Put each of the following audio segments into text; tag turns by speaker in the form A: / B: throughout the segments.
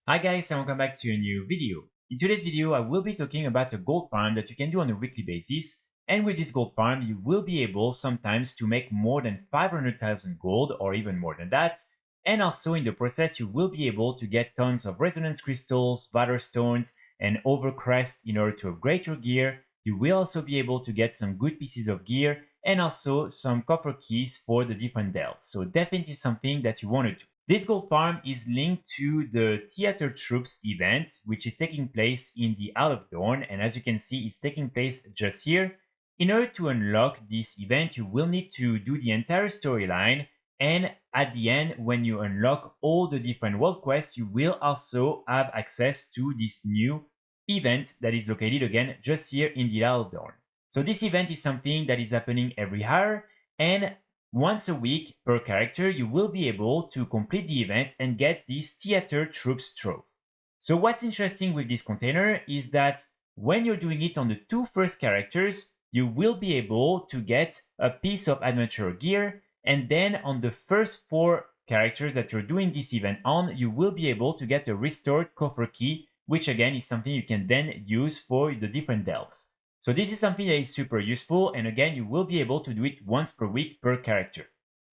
A: Hi guys and welcome back to a new video. In today's video, I will be talking about a gold farm that you can do on a weekly basis. And with this gold farm, you will be able sometimes to make more than 500,000 gold or even more than that. And also in the process, you will be able to get tons of resonance crystals, valor stones, and overcrest in order to upgrade your gear. You will also be able to get some good pieces of gear and also some copper keys for the different delves. So definitely something that you want to do. This gold farm is linked to the Theatre Troupe Event, which is taking place in the Isle of Dorne, and as you can see, it's taking place just here. In order to unlock this event, you will need to do the entire storyline, and at the end, when you unlock all the different world quests, you will also have access to this new event that is located again just here in the Isle of Dorne. So this event is something that is happening every hour, and once a week per character, you will be able to complete the event and get this Theatre Troupe Trove. So what's interesting with this container is that when you're doing it on the two first characters, you will be able to get a piece of adventure gear, and then on the first four characters that you're doing this event on, you will be able to get a restored coffer key, which again is something you can then use for the different delves. So this is something that is super useful, and again, you will be able to do it once per week per character.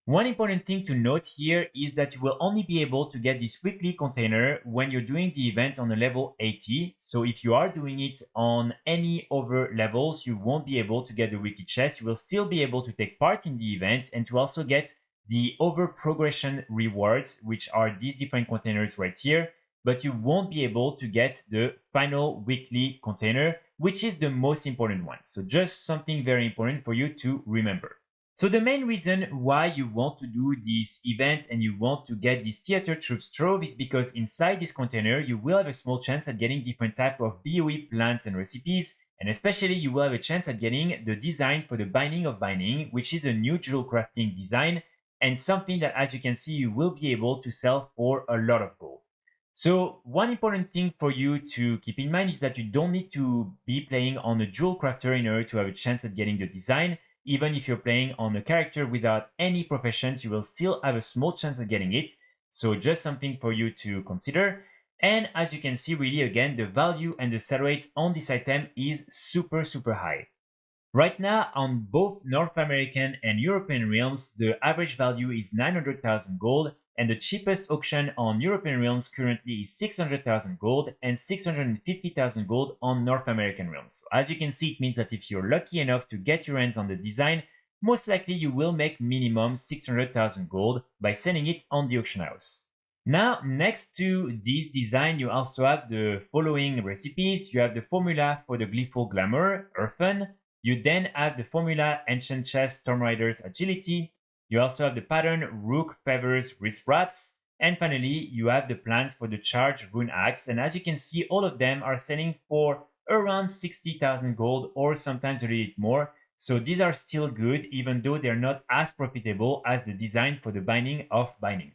A: One important thing to note here is that you will only be able to get this weekly container when you're doing the event on a level 80. So if you are doing it on any other levels, you won't be able to get the weekly chest. You will still be able to take part in the event and to also get the over progression rewards, which are these different containers right here, but you won't be able to get the final weekly container, which is the most important one. So just something very important for you to remember. So the main reason why you want to do this event and you want to get this Theatre Troupe Trove is because inside this container, you will have a small chance at getting different type of BOE plants and recipes. And especially you will have a chance at getting the design for the Binding of Binding, which is a new jewel crafting design and something that, as you can see, you will be able to sell for a lot of gold. So one important thing for you to keep in mind is that you don't need to be playing on a jewel crafter in order to have a chance at getting the design. Even if you're playing on a character without any professions, you will still have a small chance at getting it. So just something for you to consider. And as you can see, really again, the value and the sell rate on this item is super high. Right now, on both North American and European realms, the average value is 900,000 gold, and the cheapest auction on European realms currently is 600,000 gold and 650,000 gold on North American realms. So as you can see, it means that if you're lucky enough to get your hands on the design, most likely you will make minimum 600,000 gold by selling it on the auction house. Now, next to this design, you also have the following recipes. You have the formula for the Glypho Glamour, Earthen. You then have the formula Ancient Chest, Stormrider's Agility. You also have the pattern Rook, Feathers, Wrist Wraps. And finally, you have the plans for the Charge Rune Axe. And as you can see, all of them are selling for around 60,000 gold or sometimes a little bit more. So these are still good, even though they're not as profitable as the design for the Binding of Binding.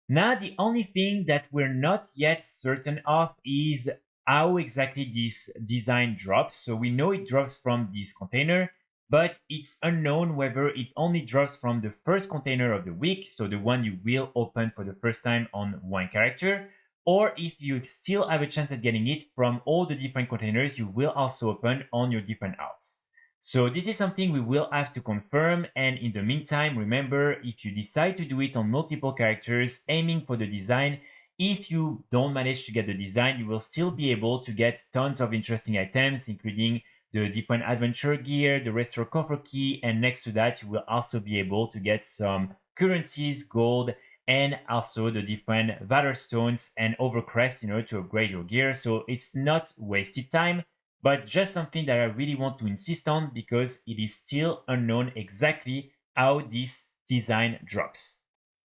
A: Now, the only thing that we're not yet certain of is how exactly this design drops. So we know it drops from this container, but it's unknown whether it only drops from the first container of the week, so the one you will open for the first time on one character, or if you still have a chance at getting it from all the different containers you will also open on your different outs. So this is something we will have to confirm, and in the meantime, remember, if you decide to do it on multiple characters, aiming for the design, if you don't manage to get the design, you will still be able to get tons of interesting items, including the different adventure gear, the restore coffer key, and next to that, you will also be able to get some currencies, gold, and also the different valor stones and overcrest in order to upgrade your gear. So it's not wasted time, but just something that I really want to insist on because it is still unknown exactly how this design drops.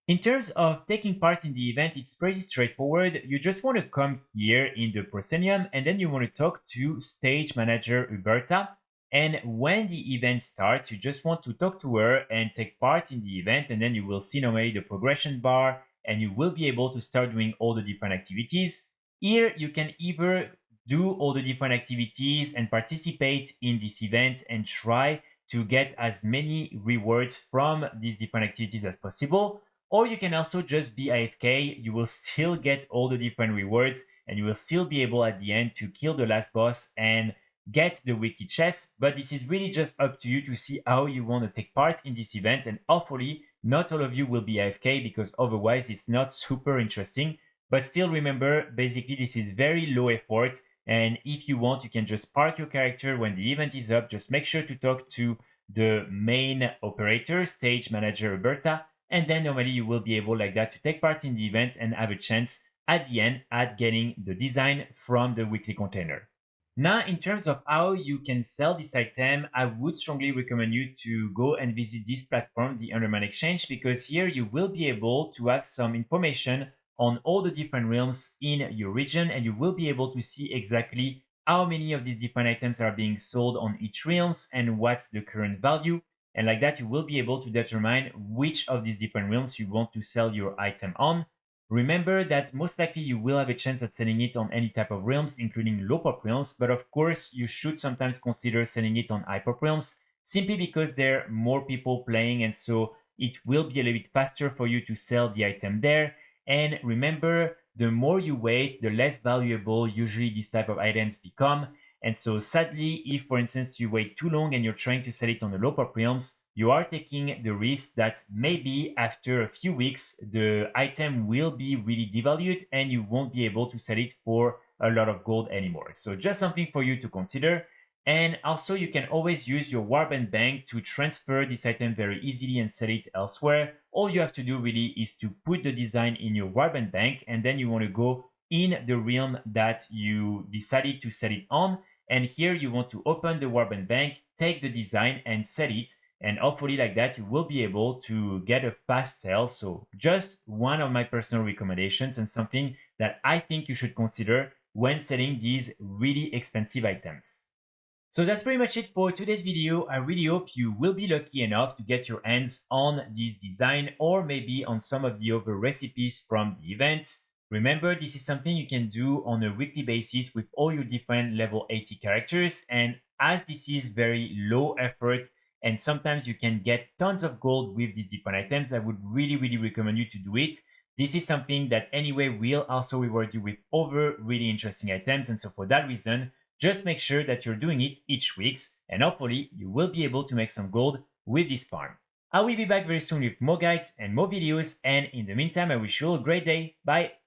A: In terms of taking part in the event, it's pretty straightforward. You just want to come here in the proscenium and then you want to talk to stage manager Huberta. And when the event starts, you just want to talk to her and take part in the event. And then you will see normally the progression bar and you will be able to start doing all the different activities. Here, you can either do all the different activities and participate in this event and try to get as many rewards from these different activities as possible. or you can also just be AFK. You will still get all the different rewards and you will still be able at the end to kill the last boss and get the weekly chest. But this is really just up to you to see how you want to take part in this event, and hopefully not all of you will be AFK because otherwise it's not super interesting. But still remember, basically this is very low effort, and if you want you can just park your character when the event is up. Just make sure to talk to the main operator, stage manager Roberta, and then normally you will be able like that to take part in the event and have a chance at the end at getting the design from the weekly container. Now, in terms of how you can sell this item, I would strongly recommend you to go and visit this platform, the Undermine Exchange, because here you will be able to have some information on all the different realms in your region, and you will be able to see exactly how many of these different items are being sold on each realms and what's the current value. And like that, you will be able to determine which of these different realms you want to sell your item on. Remember that most likely you will have a chance at selling it on any type of realms, including low pop realms, but of course you should sometimes consider selling it on high pop realms, simply because there are more people playing, and so it will be a little bit faster for you to sell the item there. And remember, the more you wait, the less valuable usually these type of items become. And so sadly, if for instance you wait too long and you're trying to sell it on the low pop realms, you are taking the risk that maybe after a few weeks, the item will be really devalued and you won't be able to sell it for a lot of gold anymore. So just something for you to consider. And also you can always use your Warband Bank to transfer this item very easily and sell it elsewhere. All you have to do really is to put the design in your Warband Bank, and then you want to go in the realm that you decided to sell it on. And here you want to open the Warband Bank, take the design and sell it. And hopefully like that, you will be able to get a fast sale. So just one of my personal recommendations and something that I think you should consider when selling these really expensive items. So that's pretty much it for today's video. I really hope you will be lucky enough to get your hands on this design or maybe on some of the other recipes from the event. Remember, this is something you can do on a weekly basis with all your different level 80 characters. And as this is very low effort, and sometimes you can get tons of gold with these different items, I would really recommend you to do it. This is something that anyway will also reward you with other really interesting items. And so for that reason, just make sure that you're doing it each week, and hopefully you will be able to make some gold with this farm. I will be back very soon with more guides and more videos, and in the meantime I wish you all a great day. Bye!